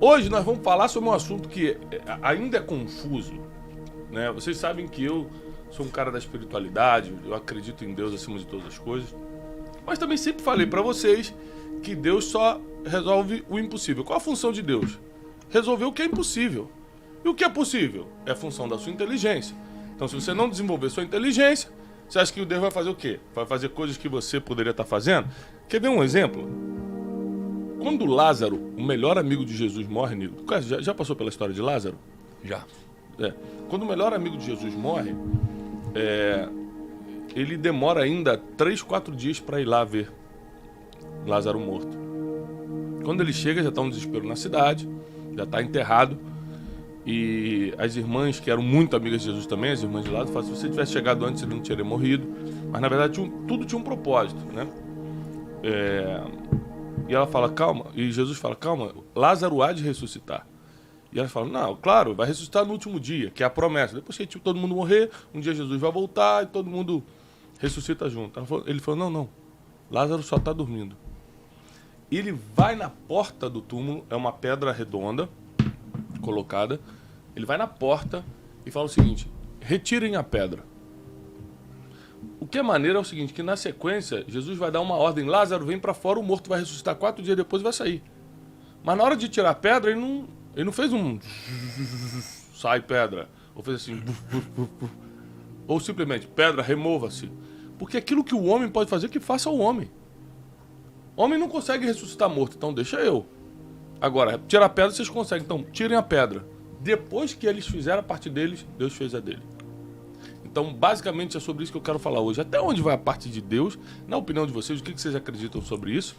Hoje nós vamos falar sobre um assunto que ainda é confuso, né? Vocês sabem que eu sou um cara da espiritualidade, eu acredito em Deus acima de todas as coisas, mas também sempre falei para vocês que Deus só resolve o impossível. Qual a função de Deus? Resolver o que é impossível. E o que é possível? É a função da sua inteligência. Então, se você não desenvolver sua inteligência, você acha que Deus vai fazer o quê? Vai fazer coisas que você poderia estar fazendo? Quer ver um exemplo? Quando Lázaro, o melhor amigo de Jesus, morre, Nico, já passou pela história de Lázaro? Já. Quando o melhor amigo de Jesus morre, ele demora ainda 3, 4 dias para ir lá ver Lázaro morto. Quando ele chega, já está um desespero na cidade, já está enterrado. E as irmãs, que eram muito amigas de Jesus também, as irmãs de Lázaro, falam: se você tivesse chegado antes, ele não teria morrido. Mas na verdade tudo tinha um propósito, né? E ela fala: calma. E Jesus fala: calma, Lázaro há de ressuscitar. E ela fala: não, claro, vai ressuscitar no último dia, que é a promessa. Depois que todo mundo morrer, um dia Jesus vai voltar e todo mundo ressuscita junto. Ele falou: não, Lázaro só está dormindo. E ele vai na porta do túmulo, é uma pedra redonda colocada. Ele vai na porta e fala o seguinte: retirem a pedra. O que é maneiro é o seguinte, que na sequência, Jesus vai dar uma ordem: Lázaro, vem para fora, o morto vai ressuscitar 4 dias depois e vai sair. Mas na hora de tirar a pedra, ele não fez um sai pedra, ou fez assim, ou simplesmente, pedra, remova-se. Porque aquilo que o homem pode fazer, que faça o homem. O homem não consegue ressuscitar morto, então deixa eu. Agora, tirar a pedra vocês conseguem, então tirem a pedra. Depois que eles fizeram a parte deles, Deus fez a dele. Então, basicamente, é sobre isso que eu quero falar hoje. Até onde vai a parte de Deus, na opinião de vocês, o que vocês acreditam sobre isso?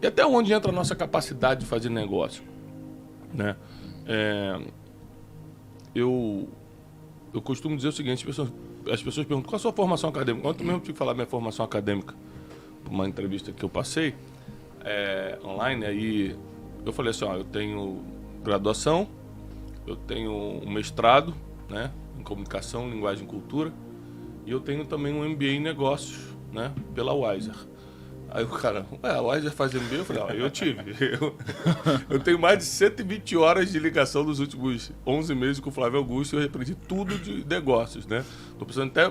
E até onde entra a nossa capacidade de fazer negócio, né? Eu costumo dizer o seguinte: as pessoas perguntam: qual a sua formação acadêmica? Ontem mesmo eu tive que falar minha formação acadêmica, por uma entrevista que eu passei online. Aí eu falei assim: eu tenho graduação, eu tenho um mestrado, né, em comunicação, linguagem e cultura, e eu tenho também um MBA em negócios, né, pela Wiser. Aí o cara: a Wiser faz MBA? Eu falei: eu tive. Eu tenho mais de 120 horas de ligação nos últimos 11 meses com o Flávio Augusto, e eu aprendi tudo de negócios, né? Tô precisando até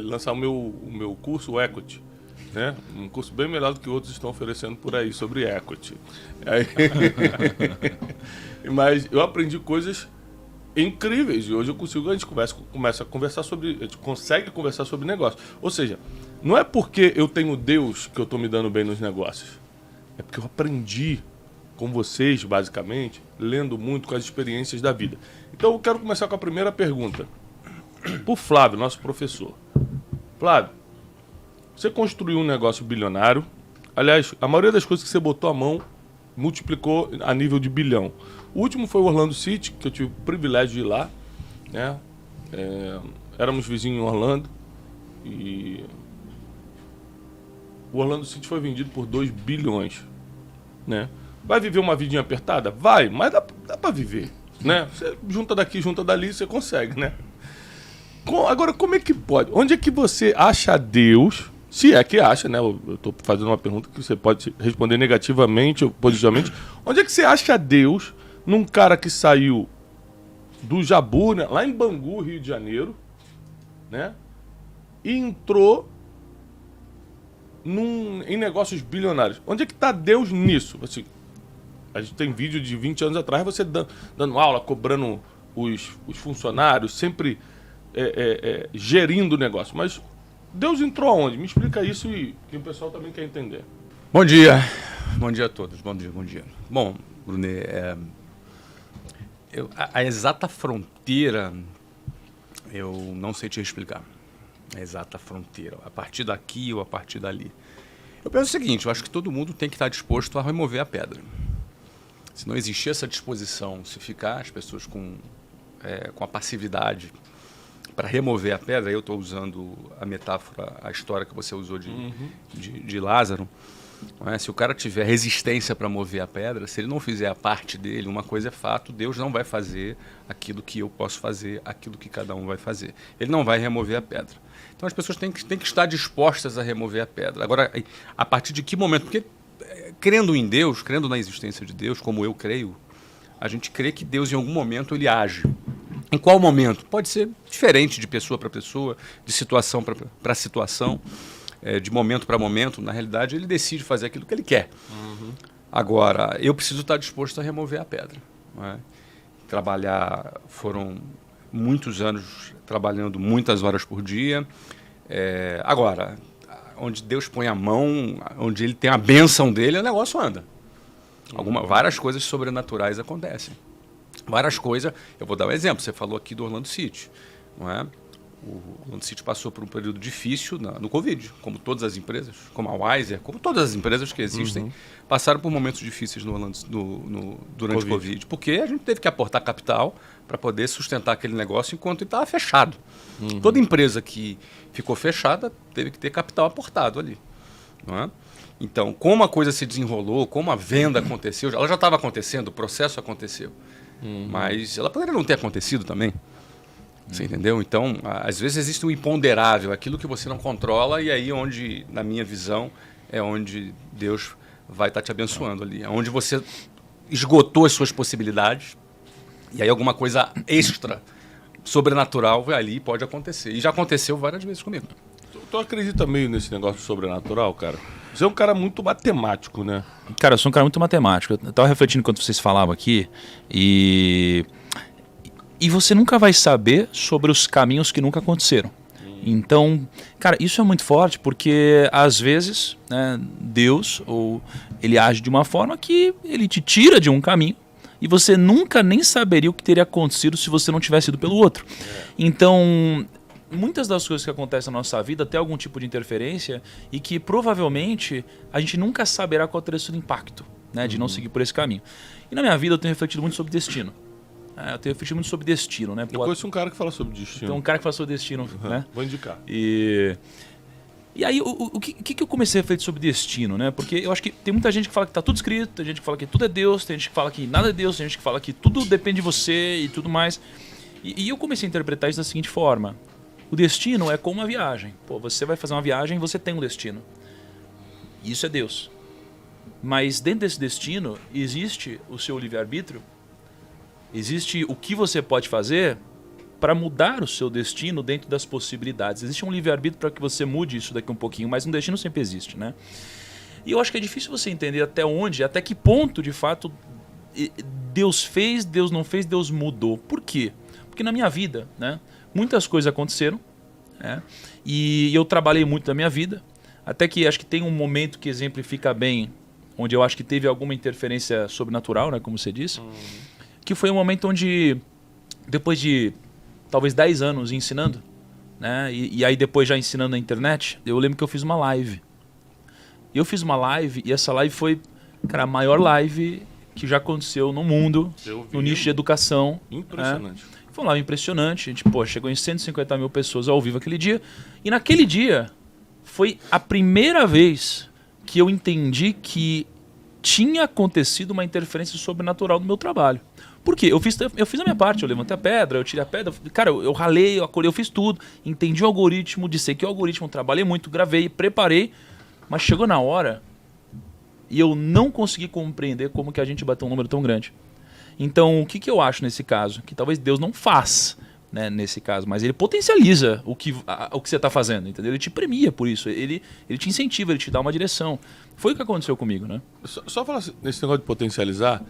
lançar o meu curso, o Equity, né? Um curso bem melhor do que outros estão oferecendo por aí sobre equity. Mas eu aprendi coisas incríveis e hoje a gente começa a conversar sobre, a gente consegue conversar sobre negócio. Ou seja, não é porque eu tenho Deus que eu estou me dando bem nos negócios. É porque eu aprendi com vocês, basicamente, lendo muito com as experiências da vida. Então eu quero começar com a primeira pergunta. Por Flávio, nosso professor. Flávio, você construiu um negócio bilionário. Aliás, a maioria das coisas que você botou a mão multiplicou a nível de bilhão. O último foi o Orlando City, que eu tive o privilégio de ir lá, né? Éramos vizinhos em Orlando e o Orlando City foi vendido por 2 bilhões, né? Vai viver uma vidinha apertada? Vai, mas dá para viver, né? Você junta daqui, junta dali, você consegue, né? Agora, como é que pode? Onde é que você acha Deus? Se é que acha, né? Eu estou fazendo uma pergunta que você pode responder negativamente ou positivamente. Onde é que você acha Deus num cara que saiu do Jabu, né, lá em Bangu, Rio de Janeiro, né? E entrou em negócios bilionários? Onde é que está Deus nisso? Assim, a gente tem vídeo de 20 anos atrás, você dando aula, cobrando os funcionários, sempre gerindo o negócio. Mas Deus entrou aonde? Me explica isso e que o pessoal também quer entender. Bom dia. Bom dia a todos. Bom dia. Bom, Brunet, a exata fronteira eu não sei te explicar. A exata fronteira. A partir daqui ou a partir dali. Eu penso o seguinte: eu acho que todo mundo tem que estar disposto a remover a pedra. Se não existir essa disposição, se ficar as pessoas com a passividade para remover a pedra, eu estou usando a metáfora, a história que você usou de Lázaro, não é? Se o cara tiver resistência para mover a pedra, se ele não fizer a parte dele, uma coisa é fato: Deus não vai fazer aquilo que eu posso fazer, aquilo que cada um vai fazer. Ele não vai remover a pedra. Então as pessoas têm que estar dispostas a remover a pedra. Agora, a partir de que momento? Porque crendo em Deus, crendo na existência de Deus, como eu creio, a gente crê que Deus em algum momento ele age. Em qual momento? Pode ser diferente de pessoa para pessoa, de situação para situação, de momento para momento. Na realidade, ele decide fazer aquilo que ele quer. Agora, eu preciso estar disposto a remover a pedra. Não é? Trabalhar, foram muitos anos trabalhando muitas horas por dia. Agora, onde Deus põe a mão, onde ele tem a bênção dele, o negócio anda. Várias coisas sobrenaturais acontecem. Várias coisas. Eu vou dar um exemplo. Você falou aqui do Orlando City. Não é? O Orlando City passou por um período difícil no Covid, como todas as empresas, como a Wiser, como todas as empresas que existem, passaram por momentos difíceis durante o Covid, porque a gente teve que aportar capital para poder sustentar aquele negócio enquanto ele estava fechado. Toda empresa que ficou fechada teve que ter capital aportado ali. Não é? Então, como a coisa se desenrolou, como a venda aconteceu, ela já estava acontecendo, o processo aconteceu, mas ela poderia não ter acontecido também. Você entendeu? Então, às vezes existe um imponderável, aquilo que você não controla, e aí onde, na minha visão, é onde Deus vai estar te abençoando ali. É onde você esgotou as suas possibilidades, e aí alguma coisa extra, sobrenatural, vai ali e pode acontecer. E já aconteceu várias vezes comigo. Tu acredita meio nesse negócio sobrenatural, cara? Você é um cara muito matemático, né? Cara, eu sou um cara muito matemático. Eu tava refletindo enquanto vocês falavam aqui, e você nunca vai saber sobre os caminhos que nunca aconteceram. Então, cara, isso é muito forte porque, às vezes, né, Deus, ele age de uma forma que ele te tira de um caminho e você nunca nem saberia o que teria acontecido se você não tivesse ido pelo outro. Então, muitas das coisas que acontecem na nossa vida tem algum tipo de interferência e que provavelmente a gente nunca saberá qual teria sido o impacto, né, de não seguir por esse caminho. E na minha vida eu tenho refletido muito sobre destino. Eu tenho refletido muito sobre destino, né? Eu conheço um cara que fala sobre destino. Tem um cara que fala sobre destino, né? Vou indicar. E aí, o que eu comecei a refletir sobre destino, né? Porque eu acho que tem muita gente que fala que tá tudo escrito, tem gente que fala que tudo é Deus, tem gente que fala que nada é Deus, tem gente que fala que tudo depende de você e tudo mais. E eu comecei a interpretar isso da seguinte forma. O destino é como uma viagem. Pô, você vai fazer uma viagem e você tem um destino. Isso é Deus. Mas dentro desse destino existe o seu livre-arbítrio. Existe o que você pode fazer para mudar o seu destino dentro das possibilidades. Existe um livre-arbítrio para que você mude isso daqui um pouquinho, mas um destino sempre existe, né? E eu acho que é difícil você entender até onde, até que ponto, de fato, Deus fez, Deus não fez, Deus mudou. Por quê? Porque na minha vida, né, muitas coisas aconteceram, né, e eu trabalhei muito na minha vida, até que acho que tem um momento que exemplifica bem, onde eu acho que teve alguma interferência sobrenatural, né, como você disse, que foi um momento onde, depois de talvez 10 anos ensinando, né, e aí depois já ensinando na internet, eu lembro que eu fiz uma live. Eu fiz uma live e essa live foi, cara, a maior live que já aconteceu no mundo, no nicho de educação. Impressionante. Foi uma live impressionante. A gente, chegou em 150 mil pessoas ao vivo aquele dia. E naquele dia foi a primeira vez que eu entendi que tinha acontecido uma interferência sobrenatural no meu trabalho. Por quê? Eu fiz a minha parte, eu levantei a pedra, eu tirei a pedra, cara, eu ralei, eu acolhei, eu fiz tudo, entendi o algoritmo, dissequei o algoritmo, trabalhei muito, gravei, preparei, mas chegou na hora e eu não consegui compreender como que a gente bateu um número tão grande. Então, o que eu acho nesse caso? Que talvez Deus não faz, né, nesse caso, mas ele potencializa o que você está fazendo, entendeu? Ele te premia por isso, ele te incentiva, ele te dá uma direção. Foi o que aconteceu comigo, né? Só falar nesse negócio de potencializar,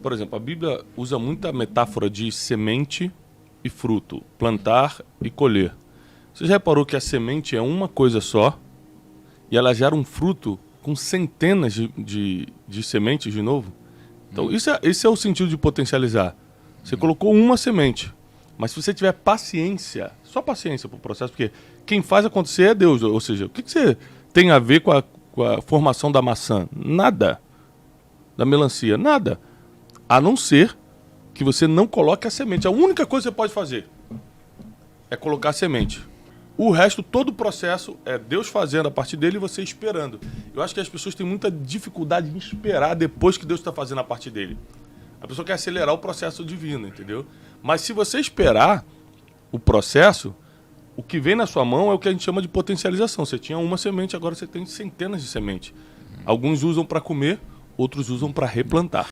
por exemplo, a Bíblia usa muita metáfora de semente e fruto, plantar e colher. Você já reparou que a semente é uma coisa só e ela gera um fruto com centenas de sementes de novo? Então, esse é o sentido de potencializar. Você colocou uma semente, mas se você tiver paciência, só paciência para o processo, porque quem faz acontecer é Deus. Ou seja, o que você tem a ver com a formação da maçã? Nada. Da melancia? Nada. A não ser que você não coloque a semente. A única coisa que você pode fazer é colocar a semente. O resto, todo o processo, é Deus fazendo a partir dele e você esperando. Eu acho que as pessoas têm muita dificuldade em esperar depois que Deus está fazendo a partir dele. A pessoa quer acelerar o processo divino, entendeu? Mas se você esperar o processo, o que vem na sua mão é o que a gente chama de potencialização. Você tinha uma semente, agora você tem centenas de sementes. Alguns usam para comer, outros usam para replantar.